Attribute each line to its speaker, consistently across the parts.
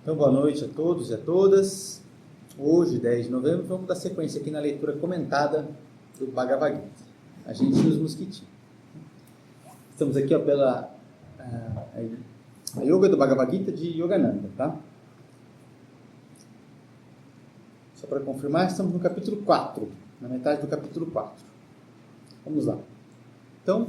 Speaker 1: Então, boa noite a todos e a todas. Hoje, 10 de novembro, vamos dar sequência aqui na leitura comentada do Bhagavad Gita. A gente e os mosquitinhos. Estamos aqui pela a Yoga do Bhagavad Gita de Yogananda, tá? Só para confirmar, estamos no capítulo 4, na metade do capítulo 4. Vamos lá. Então,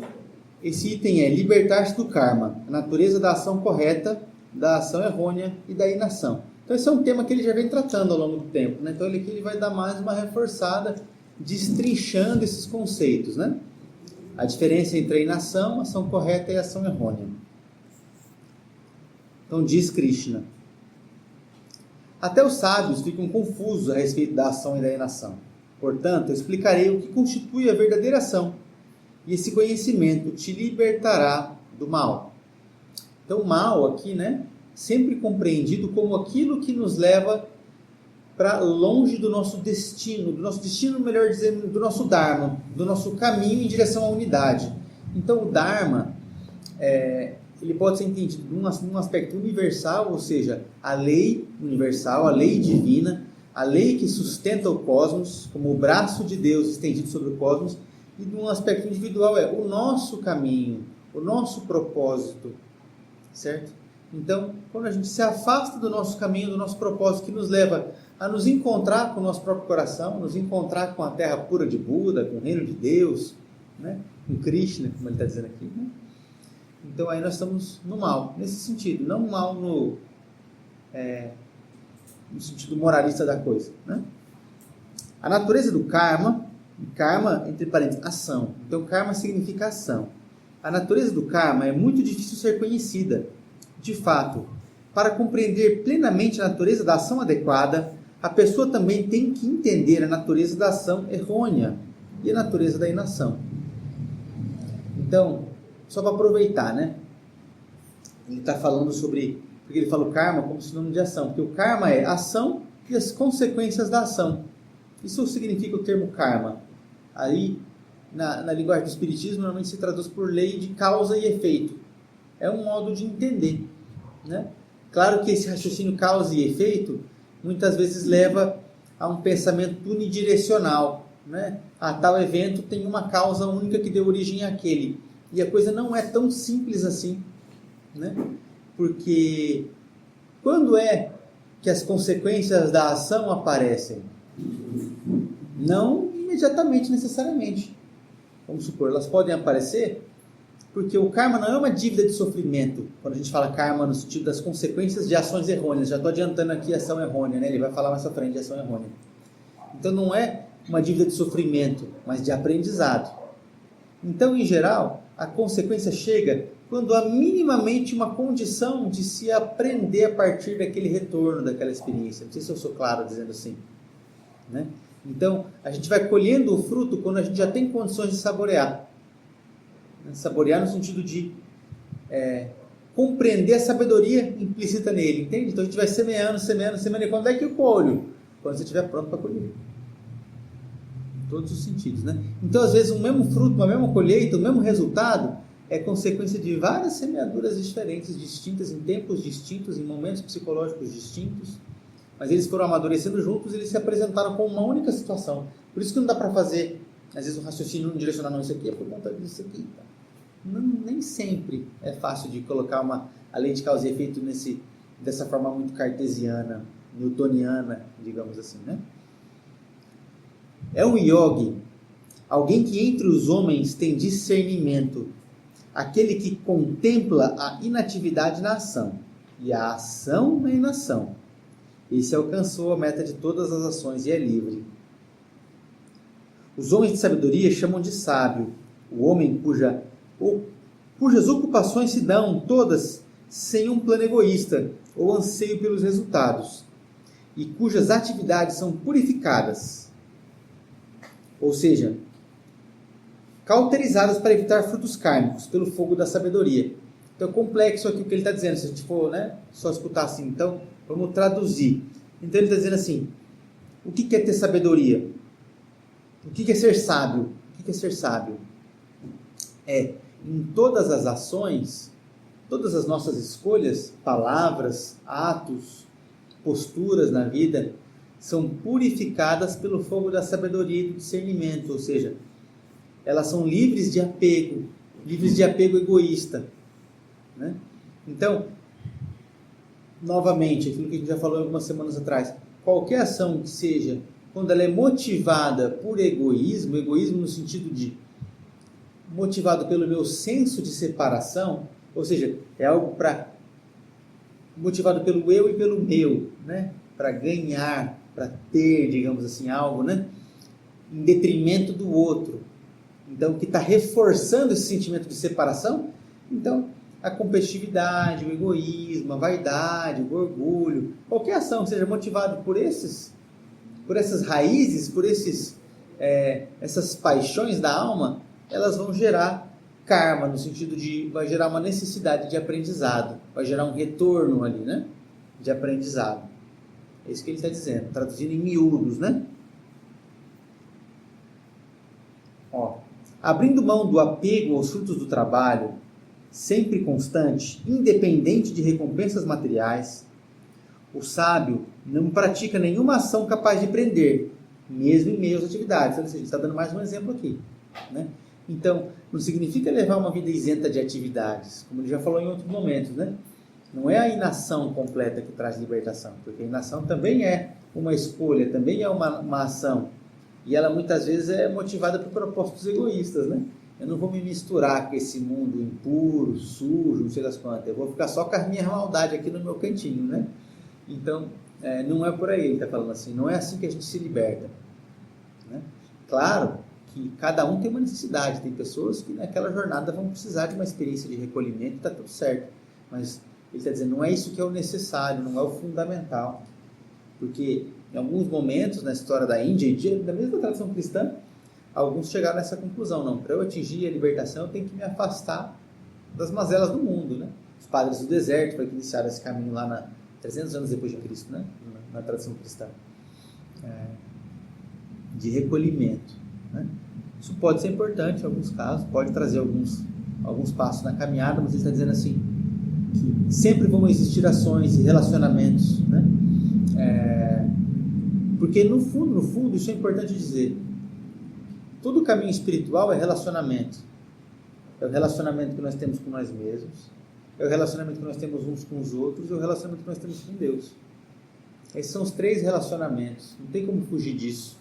Speaker 1: esse item é libertar-se do karma, a natureza da ação correta, da ação errônea e da inação. Então esse é um tema que ele já vem tratando ao longo do tempo, né? Então ele vai dar mais uma reforçada, destrinchando esses conceitos, né? A diferença entre a inação, a ação correta e a ação errônea. Então diz Krishna: até os sábios ficam confusos a respeito da ação e da inação. Portanto, eu explicarei o que constitui a verdadeira ação, e esse conhecimento te libertará do mal. Então, o mal aqui, né, sempre compreendido como aquilo que nos leva para longe do nosso destino, melhor dizendo, do nosso Dharma, do nosso caminho em direção à unidade. Então, o Dharma, ele pode ser entendido num aspecto universal, ou seja, a lei universal, a lei divina, a lei que sustenta o cosmos, como o braço de Deus estendido sobre o cosmos, e num aspecto individual o nosso caminho, o nosso propósito. Certo? Então, quando a gente se afasta do nosso caminho, do nosso propósito, que nos leva a nos encontrar com o nosso próprio coração, nos encontrar com a terra pura de Buda, com o reino de Deus, né? Com Krishna, como ele está dizendo aqui, né? Então aí nós estamos no mal, nesse sentido, não mal no sentido moralista da coisa, né? A natureza do karma, entre parênteses, ação. Então karma significa ação. A natureza do karma é muito difícil ser conhecida. De fato, para compreender plenamente a natureza da ação adequada, a pessoa também tem que entender a natureza da ação errônea e a natureza da inação. Então, só para aproveitar, né? Ele está falando sobre... Porque ele fala o karma como sinônimo de ação. Porque o karma é ação e as consequências da ação. Isso significa o termo karma. Aí... Na linguagem do Espiritismo, normalmente se traduz por lei de causa e efeito. É um modo de entender, né? Claro que esse raciocínio causa e efeito muitas vezes leva a um pensamento unidirecional, né? Tal evento tem uma causa única que deu origem àquele. E a coisa não é tão simples assim, né? Porque quando é que as consequências da ação aparecem? Não imediatamente, necessariamente. Vamos supor, elas podem aparecer porque o karma não é uma dívida de sofrimento. Quando a gente fala karma no sentido das consequências de ações errôneas, já estou adiantando aqui a ação errônea, né? Ele vai falar mais à frente de ação errônea. Então não é uma dívida de sofrimento, mas de aprendizado. Então, em geral, a consequência chega quando há minimamente uma condição de se aprender a partir daquele retorno, daquela experiência. Não sei se eu sou claro dizendo assim, né? Então, a gente vai colhendo o fruto quando a gente já tem condições de saborear. Saborear no sentido de compreender a sabedoria implícita nele, entende? Então, a gente vai semeando, e quando é que eu colho? Quando você estiver pronto para colher. Em todos os sentidos, né? Então, às vezes, o mesmo fruto, uma mesma colheita, o mesmo resultado é consequência de várias semeaduras diferentes, distintas, em tempos distintos, em momentos psicológicos distintos. Mas eles foram amadurecendo juntos e eles se apresentaram com uma única situação. Por isso que não dá para fazer, às vezes, um raciocínio direcionar, não, isso aqui é por conta disso aqui. Tá? Não, nem sempre é fácil de colocar a lei de causa e efeito dessa forma muito cartesiana, newtoniana, digamos assim, né? É um yogi, alguém que entre os homens tem discernimento, aquele que contempla a inatividade na ação e a ação na inação. Esse alcançou a meta de todas as ações e é livre. Os homens de sabedoria chamam de sábio o homem cujas ocupações se dão todas sem um plano egoísta ou anseio pelos resultados e cujas atividades são purificadas, ou seja, cauterizadas para evitar frutos kármicos pelo fogo da sabedoria. Então é complexo aqui o que ele está dizendo, se a gente for, né, só escutar assim. Então, vamos traduzir. Então ele está dizendo assim, o que é ter sabedoria? O que é ser sábio? O que é ser sábio? Em todas as ações, todas as nossas escolhas, palavras, atos, posturas na vida são purificadas pelo fogo da sabedoria e do discernimento, ou seja, elas são livres de apego egoísta, né? Então, novamente, aquilo que a gente já falou algumas semanas atrás, qualquer ação que seja, quando ela é motivada por egoísmo no sentido de motivado pelo meu senso de separação, ou seja, é algo motivado pelo eu e pelo meu, né? Para ganhar, para ter, digamos assim, algo, né? Em detrimento do outro. Então, que está reforçando esse sentimento de separação, então, a competitividade, o egoísmo, a vaidade, o orgulho, qualquer ação que seja motivada por essas raízes, por essas paixões da alma, elas vão gerar karma, no sentido de, vai gerar uma necessidade de aprendizado, vai gerar um retorno ali, né? De aprendizado. É isso que ele está dizendo, traduzindo em miúdos, né? Ó, abrindo mão do apego aos frutos do trabalho, sempre constante, independente de recompensas materiais, o sábio não pratica nenhuma ação capaz de prender, mesmo em meio às atividades. Ou seja, está dando mais um exemplo aqui, né? Então, não significa levar uma vida isenta de atividades, como ele já falou em outros momentos, né? Não é a inação completa que traz libertação, porque a inação também é uma escolha, também é uma ação. E ela muitas vezes é motivada por propósitos egoístas, né? Eu não vou me misturar com esse mundo impuro, sujo, não sei das quantas. Eu vou ficar só com a minha maldade aqui no meu cantinho, né? Então, não é por aí, ele está falando assim. Não é assim que a gente se liberta, né? Claro que cada um tem uma necessidade. Tem pessoas que naquela jornada vão precisar de uma experiência de recolhimento e está tudo certo. Mas ele está dizendo, não é isso que é o necessário, não é o fundamental. Porque em alguns momentos na história da Índia, e da mesma tradição cristã, alguns chegaram nessa conclusão. Não, para eu atingir a libertação, eu tenho que me afastar das mazelas do mundo, né? Os padres do deserto foi que iniciaram esse caminho lá 300 anos depois de Cristo, né? Na tradição cristã. De recolhimento, né? Isso pode ser importante em alguns casos, pode trazer alguns passos na caminhada, mas ele está dizendo assim, que sempre vão existir ações e relacionamentos, né? Porque no fundo, isso é importante dizer, todo caminho espiritual é relacionamento. É o relacionamento que nós temos com nós mesmos, é o relacionamento que nós temos uns com os outros, e é o relacionamento que nós temos com Deus. Esses são os 3 relacionamentos, não tem como fugir disso,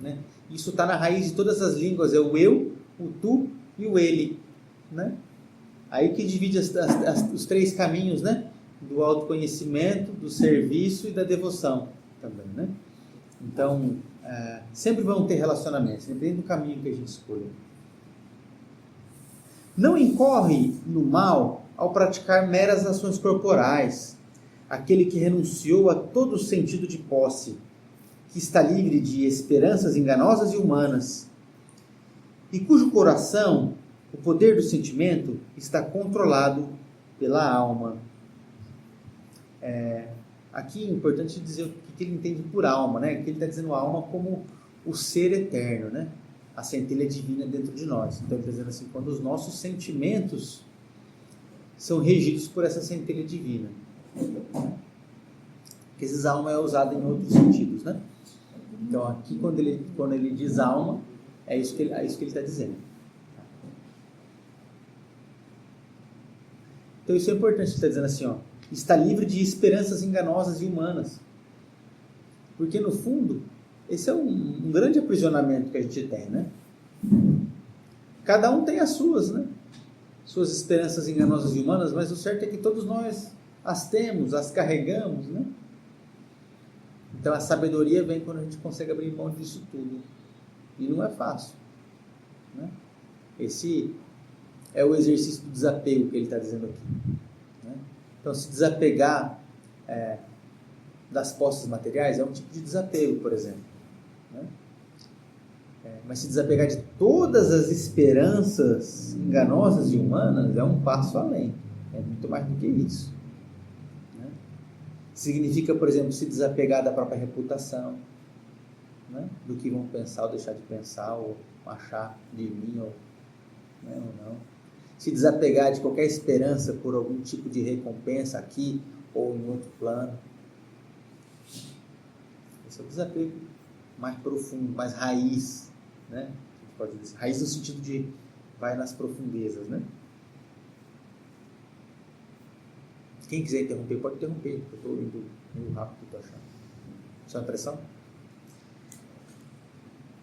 Speaker 1: né? Isso está na raiz de todas as línguas, é o eu, o tu e o ele, né? Aí que divide os 3 caminhos, né? Do autoconhecimento, do serviço e da devoção também, né? Então, sempre vão ter relacionamentos, dependendo do caminho que a gente escolha. Não incorre no mal ao praticar meras ações corporais, aquele que renunciou a todo sentido de posse, que está livre de esperanças enganosas e humanas, e cujo coração, o poder do sentimento, está controlado pela alma. Aqui é importante dizer o que ele entende por alma, né? Que ele está dizendo a alma como o ser eterno, né? A centelha divina dentro de nós. Então ele está dizendo assim, quando os nossos sentimentos são regidos por essa centelha divina. Porque esses alma é usado em outros sentidos, né? Então aqui quando ele diz alma, é isso que ele está dizendo. Então isso é importante, ele está dizendo assim, ó, está livre de esperanças enganosas e humanas. Porque no fundo, esse é um grande aprisionamento que a gente tem, né? Cada um tem as suas, né? Suas esperanças enganosas e humanas, mas o certo é que todos nós as temos, as carregamos, né? Então a sabedoria vem quando a gente consegue abrir mão disso tudo. E não é fácil, né? Esse é o exercício do desapego que ele está dizendo aqui, né? Então se desapegar das posses materiais é um tipo de desapego, por exemplo, né? Mas se desapegar de todas as esperanças enganosas e humanas é um passo além, é muito mais do que isso, né? Significa, por exemplo, se desapegar da própria reputação, né? Do que vão pensar ou deixar de pensar, ou achar de mim, ou não. Se desapegar de qualquer esperança por algum tipo de recompensa aqui ou em outro plano. Esse é o desapego mais profundo, mais raiz, né? Pode dizer, raiz no sentido de vai nas profundezas, né? Quem quiser interromper, pode interromper. Eu estou indo meio rápido, estou achando. Só impressão?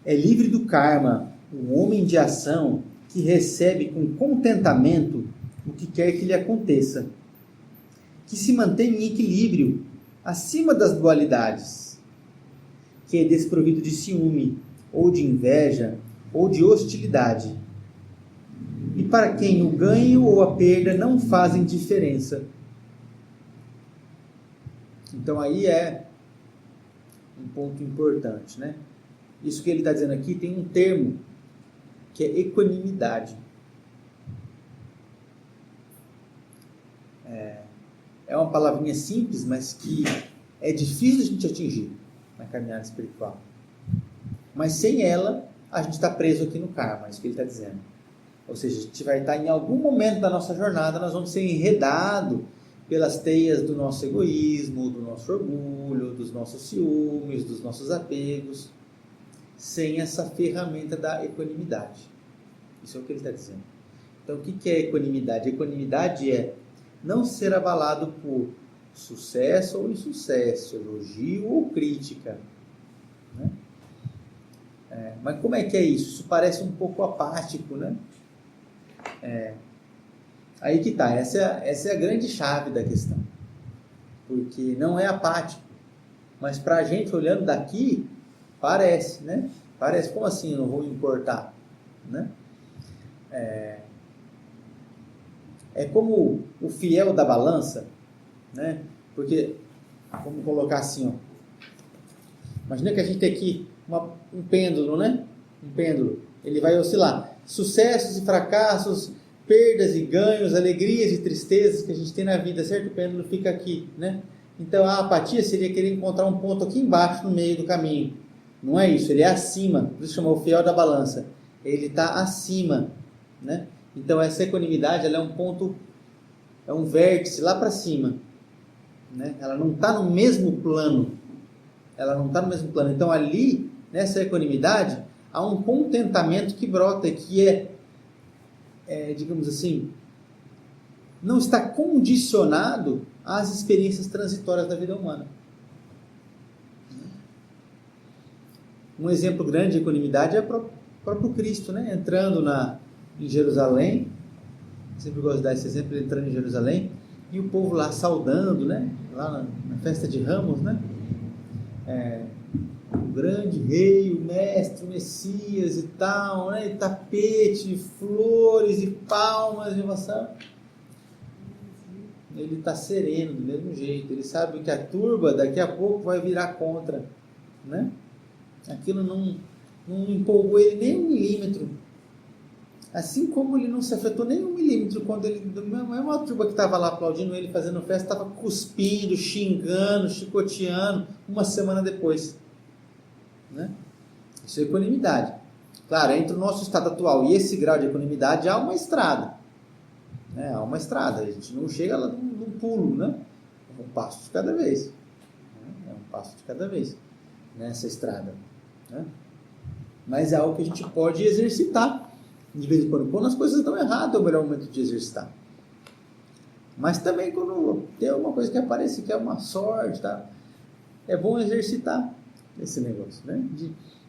Speaker 1: É livre do karma, um homem de ação que recebe com contentamento o que quer que lhe aconteça, que se mantém em equilíbrio acima das dualidades, que é desprovido de ciúme, ou de inveja, ou de hostilidade, e para quem o ganho ou a perda não fazem diferença. Então aí é um ponto importante, né? Isso que ele está dizendo aqui tem um termo que é equanimidade. É uma palavrinha simples, mas que é difícil a gente atingir na caminhada espiritual. Mas sem ela, a gente está preso aqui no karma, é isso que ele está dizendo. Ou seja, a gente vai estar em algum momento da nossa jornada, nós vamos ser enredados pelas teias do nosso egoísmo, do nosso orgulho, dos nossos ciúmes, dos nossos apegos, sem essa ferramenta da equanimidade. Isso é o que ele está dizendo. Então, o que é equanimidade? Equanimidade é não ser abalado por sucesso ou insucesso, elogio ou crítica, né? Mas como é que é isso? Isso parece um pouco apático, né? Aí que está, essa é a grande chave da questão, porque não é apático, mas para a gente olhando daqui, parece, né? Parece, como assim eu não vou me importar, né? É como o fiel da balança, né? Porque, vamos colocar assim, ó. Imagina que a gente tem aqui um pêndulo, né? Um pêndulo. Ele vai oscilar. Sucessos e fracassos, perdas e ganhos, alegrias e tristezas que a gente tem na vida, certo? O pêndulo fica aqui, né? Então a apatia seria querer encontrar um ponto aqui embaixo no meio do caminho. Não é isso, ele é acima. Por isso chama o fiel da balança. Ele está acima, né? Então essa equanimidade, ela é um ponto, é um vértice lá para cima, né? Ela não está no mesmo plano. Ela não está no mesmo plano. Então ali, nessa equanimidade, há um contentamento que brota, que digamos assim, não está condicionado às experiências transitórias da vida humana. Um exemplo grande de equanimidade é o próprio Cristo, né? Entrando em Jerusalém, sempre gosto de dar esse exemplo, entrando em Jerusalém, e o povo lá saudando, né? Lá na festa de Ramos, né? O grande rei, o mestre, o Messias e tal, né? E tapete, flores e palmas de ovação. Ele está sereno do mesmo jeito, ele sabe que a turba daqui a pouco vai virar contra, né? Aquilo não empolgou ele nem 1 milímetro. Assim como ele não se afetou nem 1 milímetro quando ele, a mesma turba que estava lá aplaudindo ele, fazendo festa, estava cuspindo, xingando, chicoteando, uma semana depois, né? Isso é equanimidade. Claro, entre o nosso estado atual e esse grau de equanimidade há uma estrada, né? Há uma estrada, a gente não chega lá num pulo, né? É um passo de cada vez, né? É um passo de cada vez nessa estrada, né? Mas é algo que a gente pode exercitar de vez em quando. Quando as coisas estão erradas, é o melhor momento de exercitar. Mas também quando tem alguma coisa que aparece que é uma sorte, tá? É bom exercitar esse negócio, né?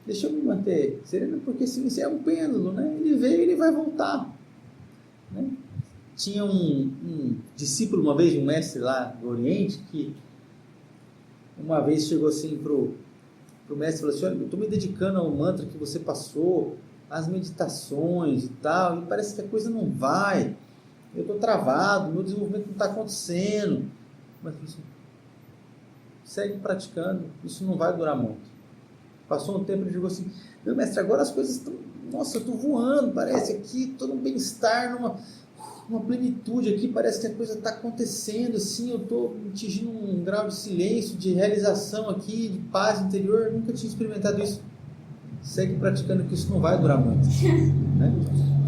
Speaker 1: Deixa eu me manter sereno, porque se isso é um pêndulo, né? Ele veio e ele vai voltar, né? Tinha um discípulo uma vez, um mestre lá do Oriente, que uma vez chegou assim pro mestre e falou assim: olha, eu estou me dedicando ao mantra que você passou, às meditações e tal, e parece que a coisa não vai, eu estou travado, meu desenvolvimento não está acontecendo. Mas assim, segue praticando, isso não vai durar muito. Passou um tempo e chegou assim: meu mestre, agora as coisas estão, nossa, eu estou voando, parece aqui, estou num bem-estar, numa plenitude aqui, parece que a coisa está acontecendo assim, eu estou atingindo um grau de silêncio, de realização aqui, de paz interior, eu nunca tinha experimentado isso. Segue praticando, que isso não vai durar muito, né?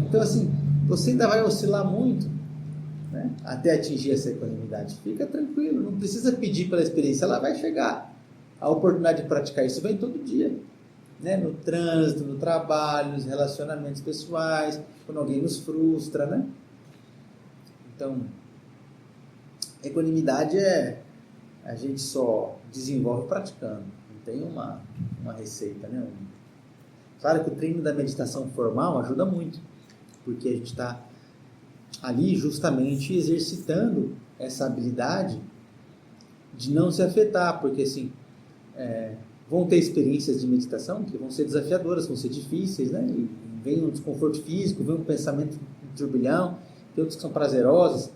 Speaker 1: Então assim, você ainda vai oscilar muito, né, até atingir essa equanimidade. Fica tranquilo, não precisa pedir pela experiência, ela vai chegar, a oportunidade de praticar isso vem todo dia, né? No trânsito, no trabalho, nos relacionamentos pessoais, quando alguém nos frustra, né? Então, equanimidade a gente só desenvolve praticando, não tem uma receita, né? Claro que o treino da meditação formal ajuda muito, porque a gente está ali justamente exercitando essa habilidade de não se afetar, porque assim, vão ter experiências de meditação que vão ser desafiadoras, vão ser difíceis, né? E vem um desconforto físico, vem um pensamento um turbilhão, tem outros que são prazerosos.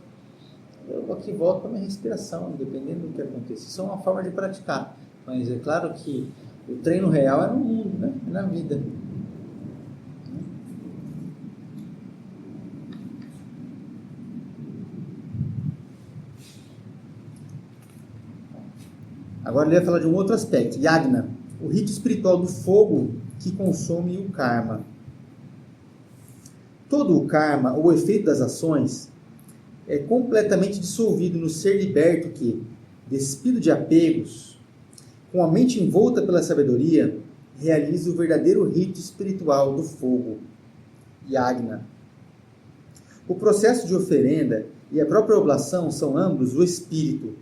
Speaker 1: Eu aqui volto para a minha respiração, dependendo do que aconteça. Isso é uma forma de praticar, mas é claro que o treino real é no mundo, né? É na vida. Agora ele vai falar de um outro aspecto, Yagna, o rito espiritual do fogo que consome o karma. Todo o karma, ou efeito das ações, é completamente dissolvido no ser liberto que, despido de apegos, com a mente envolta pela sabedoria, realiza o verdadeiro rito espiritual do fogo, Yagna. O processo de oferenda e a própria oblação são ambos o espírito.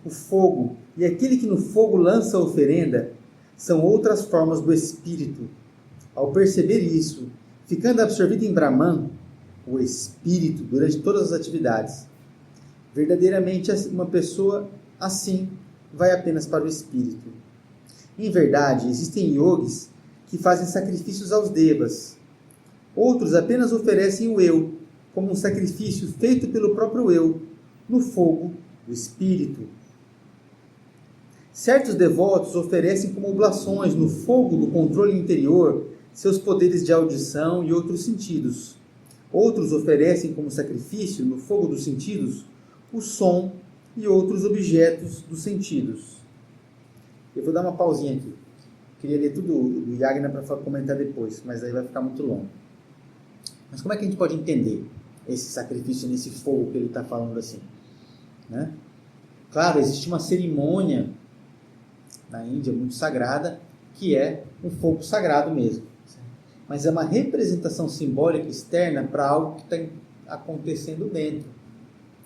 Speaker 1: O fogo e aquele que no fogo lança a oferenda são outras formas do espírito. Ao perceber isso, ficando absorvido em Brahman, o espírito, durante todas as atividades, verdadeiramente uma pessoa assim vai apenas para o espírito. Em verdade, existem yogis que fazem sacrifícios aos devas. Outros apenas oferecem o eu, como um sacrifício feito pelo próprio eu, no fogo do espírito. Certos devotos oferecem como oblações no fogo do controle interior seus poderes de audição e outros sentidos. Outros oferecem como sacrifício no fogo dos sentidos o som e outros objetos dos sentidos. Eu vou dar uma pausinha aqui. Queria ler tudo do Yagna para comentar depois, mas aí vai ficar muito longo. Mas como é que a gente pode entender esse sacrifício nesse fogo que ele está falando assim? Né? Claro, existe uma cerimônia na Índia muito sagrada, que é um fogo sagrado mesmo. Mas é uma representação simbólica externa para algo que está acontecendo dentro.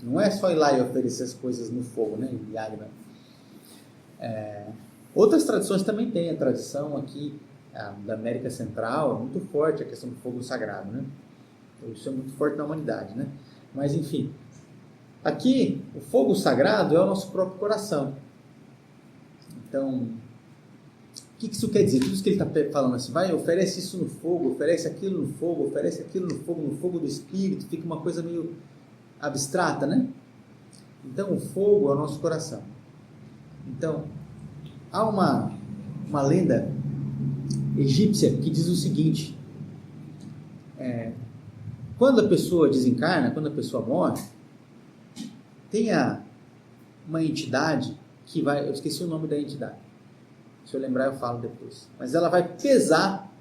Speaker 1: Não é só ir lá e oferecer as coisas no fogo, né? Yagna. Outras tradições também têm. A tradição aqui da América Central é muito forte, a questão do fogo sagrado, né? Isso é muito forte na humanidade, né? Mas, enfim, aqui o fogo sagrado é o nosso próprio coração. Então, o que isso quer dizer? Tudo isso que ele está falando assim, vai, oferece isso no fogo, oferece aquilo no fogo, oferece aquilo no fogo do espírito, fica uma coisa meio abstrata, né? Então, o fogo é o nosso coração. Então, há uma lenda egípcia que diz o seguinte, quando a pessoa desencarna, quando a pessoa morre, tem uma entidade que vai, eu esqueci o nome da entidade, se eu lembrar eu falo depois, mas ela vai pesar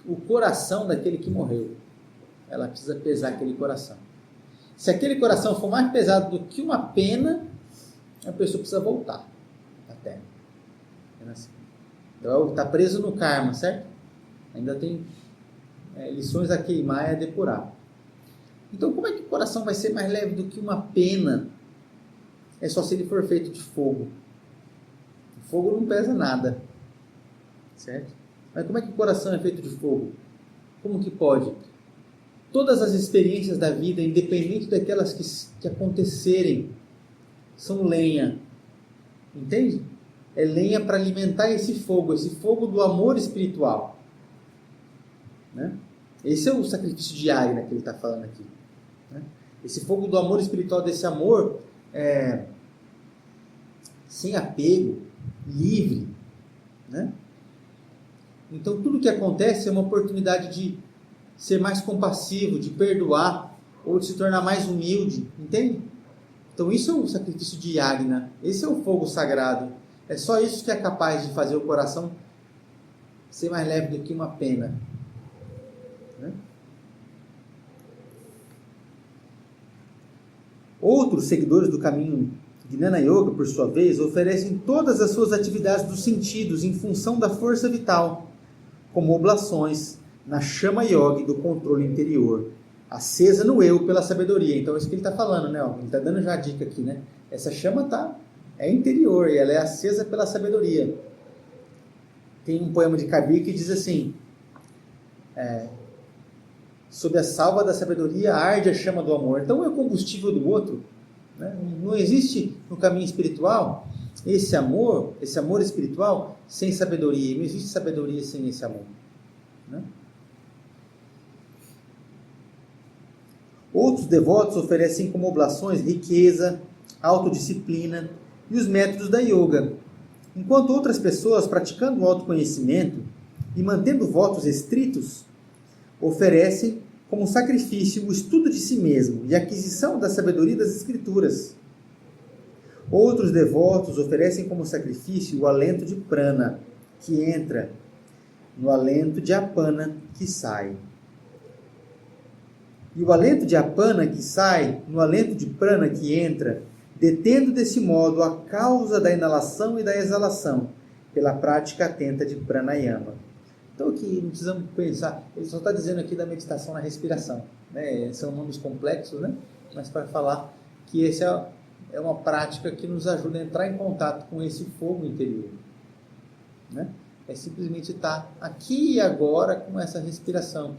Speaker 1: o coração daquele que morreu. Ela precisa pesar aquele coração. Se aquele coração for mais pesado do que uma pena, a pessoa precisa voltar à Terra. Então está preso no karma, certo? Ainda tem lições a queimar e a depurar. Então como é que o coração vai ser mais leve do que uma pena? É só se ele for feito de fogo. O fogo não pesa nada, certo? Mas como é que o coração é feito de fogo? Como que pode? Todas as experiências da vida, independente daquelas que acontecerem, são lenha. Entende? É lenha para alimentar esse fogo do amor espiritual. Né? Esse é o sacrifício de Yagna que ele está falando aqui. Né? Esse fogo do amor espiritual, desse amor sem apego, livre. Né? Então tudo que acontece é uma oportunidade de ser mais compassivo, de perdoar, ou de se tornar mais humilde, entende? Então isso é o sacrifício de Yagna, esse é o fogo sagrado. É só isso que é capaz de fazer o coração ser mais leve do que uma pena. Né? Outros seguidores do caminho Jnana Yoga, por sua vez, oferece todas as suas atividades dos sentidos em função da força vital, como oblações na chama yoga do controle interior, acesa no eu pela sabedoria. Então é isso que ele está falando, né? Ele está dando já a dica aqui, né? Essa chama é interior e ela é acesa pela sabedoria. Tem um poema de Kabir que diz assim: sob a salva da sabedoria arde a chama do amor. Então é o combustível do outro. Né? Não existe no caminho espiritual esse amor espiritual sem sabedoria. Não existe sabedoria sem esse amor. Né? Outros devotos oferecem como oblações riqueza, autodisciplina e os métodos da yoga, enquanto outras pessoas, praticando o autoconhecimento e mantendo votos estritos, oferecem como sacrifício o estudo de si mesmo e a aquisição da sabedoria das escrituras. Outros devotos oferecem como sacrifício o alento de prana, que entra no alento de apana, que sai. E o alento de apana que sai no alento de prana que entra, detendo desse modo a causa da inalação e da exalação, pela prática atenta de pranayama. Então aqui não precisamos pensar, ele só está dizendo aqui da meditação na respiração. Né? São nomes complexos, né? Mas para falar que esse é uma prática que nos ajuda a entrar em contato com esse fogo interior. Né? É simplesmente estar aqui e agora com essa respiração.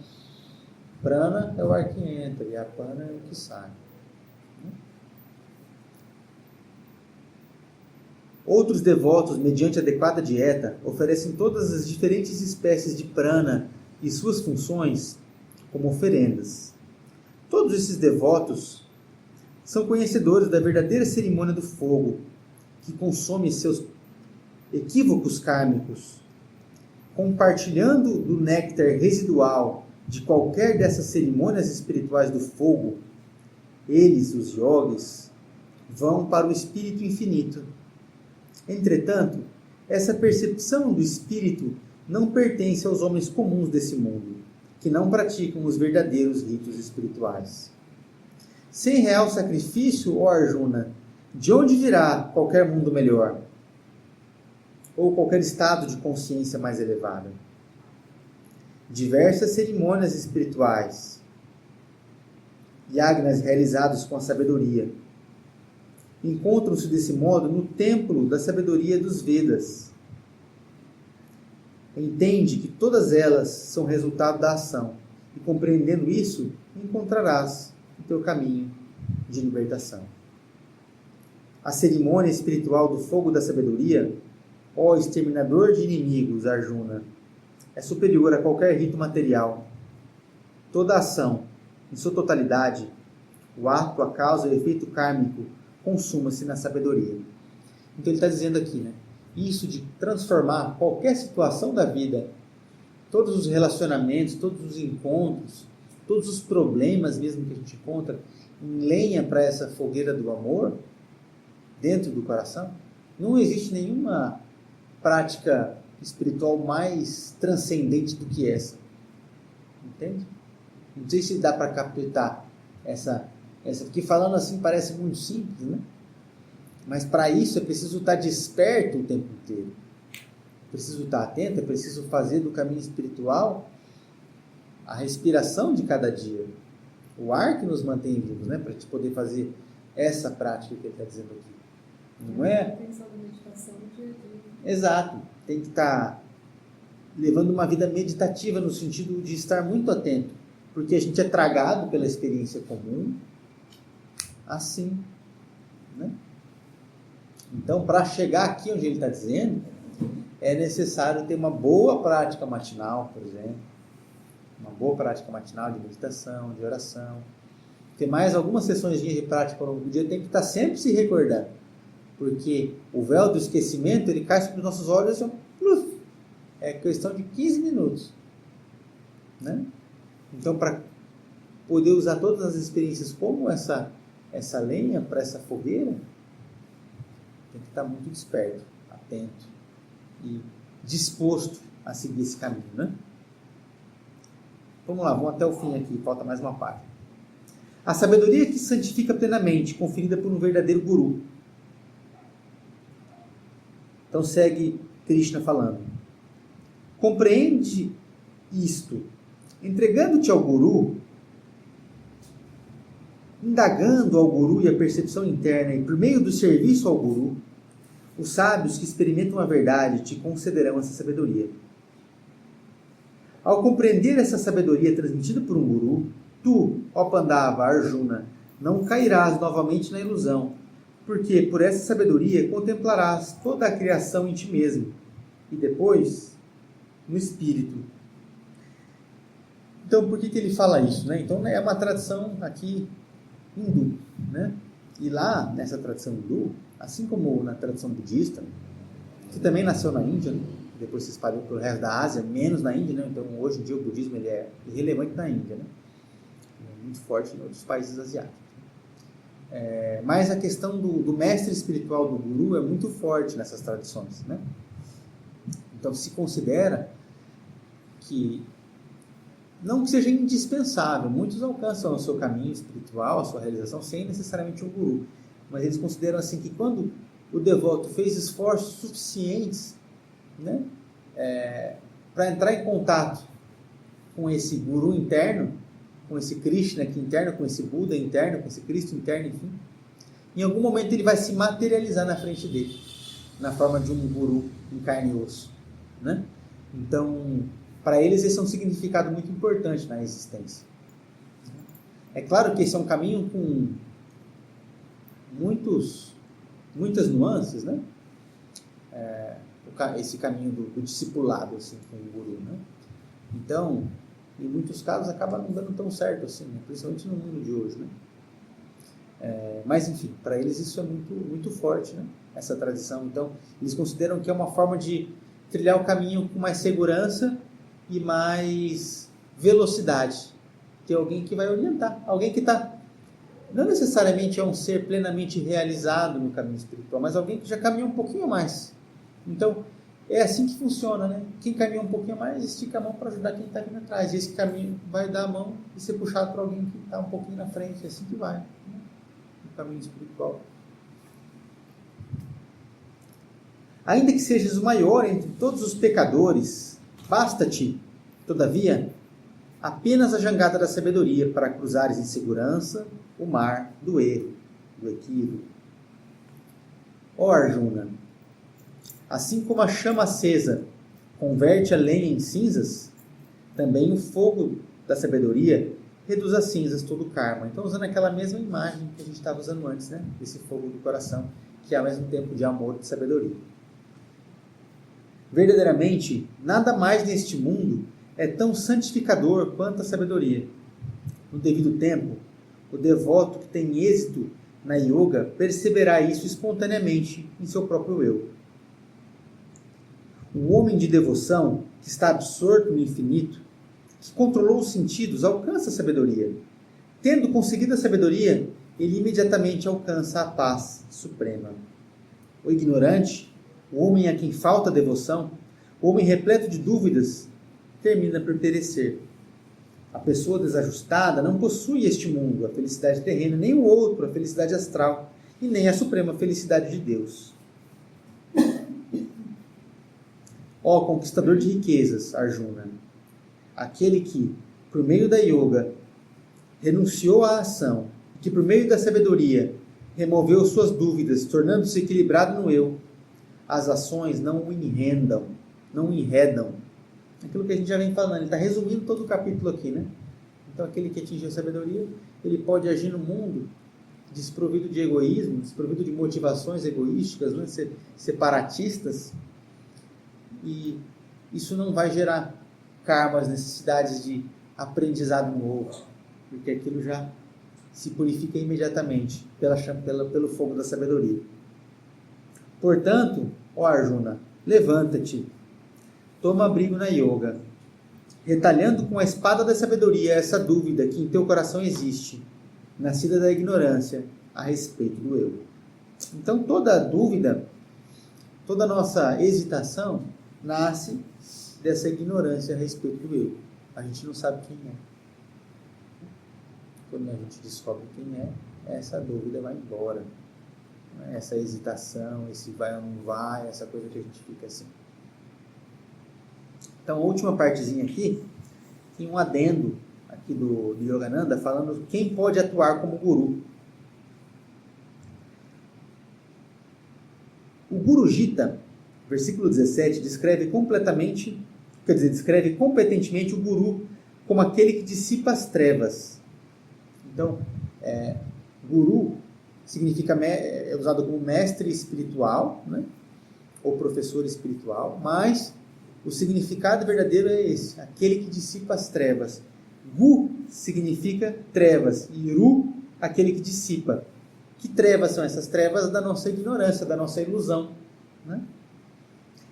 Speaker 1: Prana é o ar que entra e apana é o que sai. Outros devotos, mediante adequada dieta, oferecem todas as diferentes espécies de prana e suas funções como oferendas. Todos esses devotos são conhecedores da verdadeira cerimônia do fogo, que consome seus equívocos kármicos, compartilhando do néctar residual de qualquer dessas cerimônias espirituais do fogo. Eles, os yogis, vão para o espírito infinito. Entretanto, essa percepção do espírito não pertence aos homens comuns desse mundo, que não praticam os verdadeiros ritos espirituais. Sem real sacrifício, ó Arjuna, de onde virá qualquer mundo melhor? Ou qualquer estado de consciência mais elevado? Diversas cerimônias espirituais, yagnas realizados com a sabedoria, encontram-se desse modo no templo da sabedoria dos Vedas. Entende que todas elas são resultado da ação, e compreendendo isso, encontrarás o teu caminho de libertação. A cerimônia espiritual do fogo da sabedoria, ó exterminador de inimigos, Arjuna, é superior a qualquer rito material. Toda ação, em sua totalidade, o ato, a causa e o efeito kármico, consuma-se na sabedoria. Então ele está dizendo aqui, né? Isso de transformar qualquer situação da vida, todos os relacionamentos, todos os encontros, todos os problemas mesmo que a gente encontra, em lenha para essa fogueira do amor, dentro do coração. Não existe nenhuma prática espiritual mais transcendente do que essa. Entende? Não sei se dá para captar essa, porque falando assim parece muito simples, né? Mas para isso é preciso estar desperto o tempo inteiro. É preciso estar atento, é preciso fazer do caminho espiritual a respiração de cada dia. O ar que nos mantém vivos, né? Para a gente poder fazer essa prática que ele está dizendo aqui. Não é?
Speaker 2: Pensando na meditação do dia a dia.
Speaker 1: Exato. Tem que estar levando uma vida meditativa no sentido de estar muito atento. Porque a gente é tragado pela experiência comum assim, né? Então, para chegar aqui onde ele está dizendo, é necessário ter uma boa prática matinal, por exemplo. Uma boa prática matinal de meditação, de oração. Ter mais algumas sessões de prática ao longo do dia, tem que estar sempre se recordando. Porque o véu do esquecimento, ele cai sobre os nossos olhos e é questão de 15 minutos. Né? Então, para poder usar todas as experiências como essa lenha para essa fogueira, tem que estar muito desperto, atento e disposto a seguir esse caminho, né? Vamos lá, vamos até o fim aqui, falta mais uma parte. A sabedoria que santifica plenamente, conferida por um verdadeiro guru. Então segue Krishna falando. Compreende isto. Entregando-te ao Guru, indagando ao Guru e a percepção interna, e por meio do serviço ao Guru, os sábios que experimentam a verdade te concederão essa sabedoria. Ao compreender essa sabedoria transmitida por um Guru, tu, ó Pandava, Arjuna, não cairás novamente na ilusão, porque por essa sabedoria contemplarás toda a criação em ti mesmo, e depois no espírito. Então, por que ele fala isso? Né? Então, é uma tradição aqui hindu. Né? E lá, nessa tradição hindu, assim como na tradição budista, que também nasceu na Índia, né? Depois se espalhou pelo resto da Ásia, menos na Índia, né? Então hoje em dia o budismo ele é irrelevante na Índia, né? É muito forte em outros países asiáticos. Mas a questão do mestre espiritual, do guru, é muito forte nessas tradições, né? Então se considera que, não que seja indispensável, muitos alcançam o seu caminho espiritual, a sua realização, sem necessariamente um guru, mas eles consideram assim que quando o devoto fez esforços suficientes, né, para entrar em contato com esse guru interno, com esse Krishna aqui interno, com esse Buda interno, com esse Cristo interno, enfim, em algum momento ele vai se materializar na frente dele, na forma de um guru em carne e osso, né? Então, para eles esse é um significado muito importante na existência. É claro que esse é um caminho com muitas nuances, né? Esse caminho do discipulado assim, com o guru, né? Então, em muitos casos acaba não dando tão certo assim, né? Principalmente no mundo de hoje, né? Mas enfim, para eles isso é muito forte, né? Essa tradição. Então, eles consideram que é uma forma de trilhar o caminho com mais segurança e mais velocidade. Ter alguém que vai orientar, alguém que não necessariamente é um ser plenamente realizado no caminho espiritual, mas alguém que já caminha um pouquinho mais. Então, é assim que funciona, né? Quem caminha um pouquinho mais, estica a mão para ajudar quem está vindo atrás. E esse caminho vai dar a mão e ser puxado para alguém que está um pouquinho na frente. É assim que vai, né? No caminho espiritual. Ainda que sejas o maior entre todos os pecadores, basta-te, todavia, apenas a jangada da sabedoria para cruzares em segurança o mar do erro, do equívoco. Ó Arjuna, assim como a chama acesa converte a lenha em cinzas, também o fogo da sabedoria reduz a cinzas todo o karma. Então, usando aquela mesma imagem que a gente estava usando antes, né? Esse fogo do coração, que é ao mesmo tempo de amor e de sabedoria. Verdadeiramente, nada mais neste mundo é tão santificador quanto a sabedoria. No devido tempo, o devoto que tem êxito na yoga perceberá isso espontaneamente em seu próprio eu. O homem de devoção, que está absorto no infinito, que controlou os sentidos, alcança a sabedoria. Tendo conseguido a sabedoria, ele imediatamente alcança a paz suprema. O ignorante, o homem a quem falta devoção, o homem repleto de dúvidas, termina por perecer. A pessoa desajustada não possui este mundo, a felicidade terrena, nem o outro, a felicidade astral, e nem a suprema felicidade de Deus. Ó conquistador de riquezas, Arjuna, aquele que, por meio da yoga, renunciou à ação, que por meio da sabedoria removeu suas dúvidas, tornando-se equilibrado no eu, as ações não o enredam. Aquilo que a gente já vem falando, ele está resumindo todo o capítulo aqui, né? Então, aquele que atingiu a sabedoria, ele pode agir no mundo desprovido de egoísmo, desprovido de motivações egoísticas, né? Separatistas, e isso não vai gerar karmas, necessidades de aprendizado novo, porque aquilo já se purifica imediatamente pelo fogo da sabedoria. Portanto, ó Arjuna, levanta-te, toma abrigo na yoga, retalhando com a espada da sabedoria essa dúvida que em teu coração existe, nascida da ignorância a respeito do eu. Então toda dúvida, toda nossa hesitação nasce dessa ignorância a respeito do eu. A gente não sabe quem é. Quando a gente descobre quem é, essa dúvida vai embora. né? Essa hesitação, esse vai ou não vai, essa coisa que a gente fica assim. Então, a última partezinha aqui, tem um adendo aqui do Yogananda falando quem pode atuar como guru. O Guru Gita, versículo 17, descreve competentemente o guru como aquele que dissipa as trevas. Então, guru significa, é usado como mestre espiritual, né? Ou professor espiritual, mas o significado verdadeiro é esse, aquele que dissipa as trevas. Gu significa trevas e Ru, aquele que dissipa. Que trevas são essas? Trevas da nossa ignorância, da nossa ilusão, né?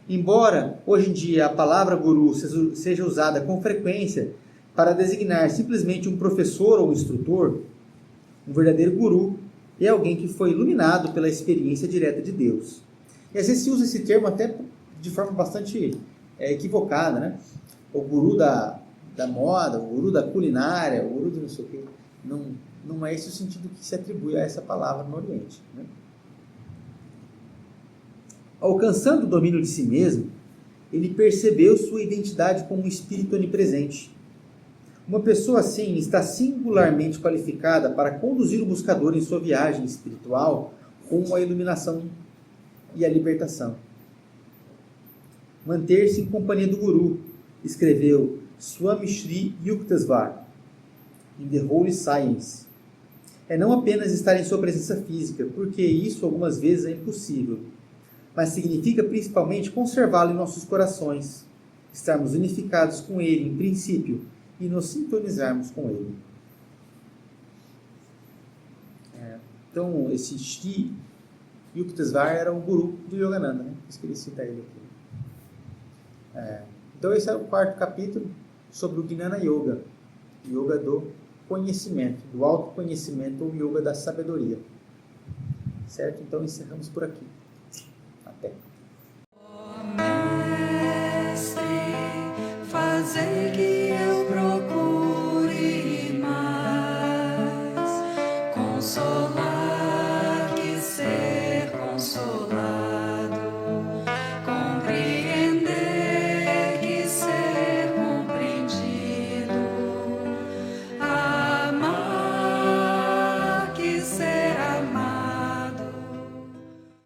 Speaker 1: Embora hoje em dia a palavra guru seja usada com frequência para designar simplesmente um professor ou um instrutor, um verdadeiro guru é alguém que foi iluminado pela experiência direta de Deus. E às vezes se usa esse termo até de forma bastante equivocada, né? O guru da moda, o guru da culinária, o guru de não sei o quê. Não é esse o sentido que se atribui a essa palavra no Oriente, né? Alcançando o domínio de si mesmo, ele percebeu sua identidade como um espírito onipresente. Uma pessoa assim está singularmente qualificada para conduzir o buscador em sua viagem espiritual rumo à iluminação e à libertação. Manter-se em companhia do Guru, escreveu Swami Shri Yukteswar, em The Holy Science. É não apenas estar em sua presença física, porque isso algumas vezes é impossível, mas significa principalmente conservá-lo em nossos corações, estarmos unificados com ele em princípio e nos sintonizarmos com ele. Então, esse Shri Yukteswar era o guru do Yogananda, né? Por isso que ele cita ele aqui. Então, esse é o quarto capítulo sobre o Gnana Yoga, Yoga do conhecimento, do autoconhecimento ou Yoga da sabedoria. Certo? Então, encerramos por aqui. Até.
Speaker 3: Mestre, fazei que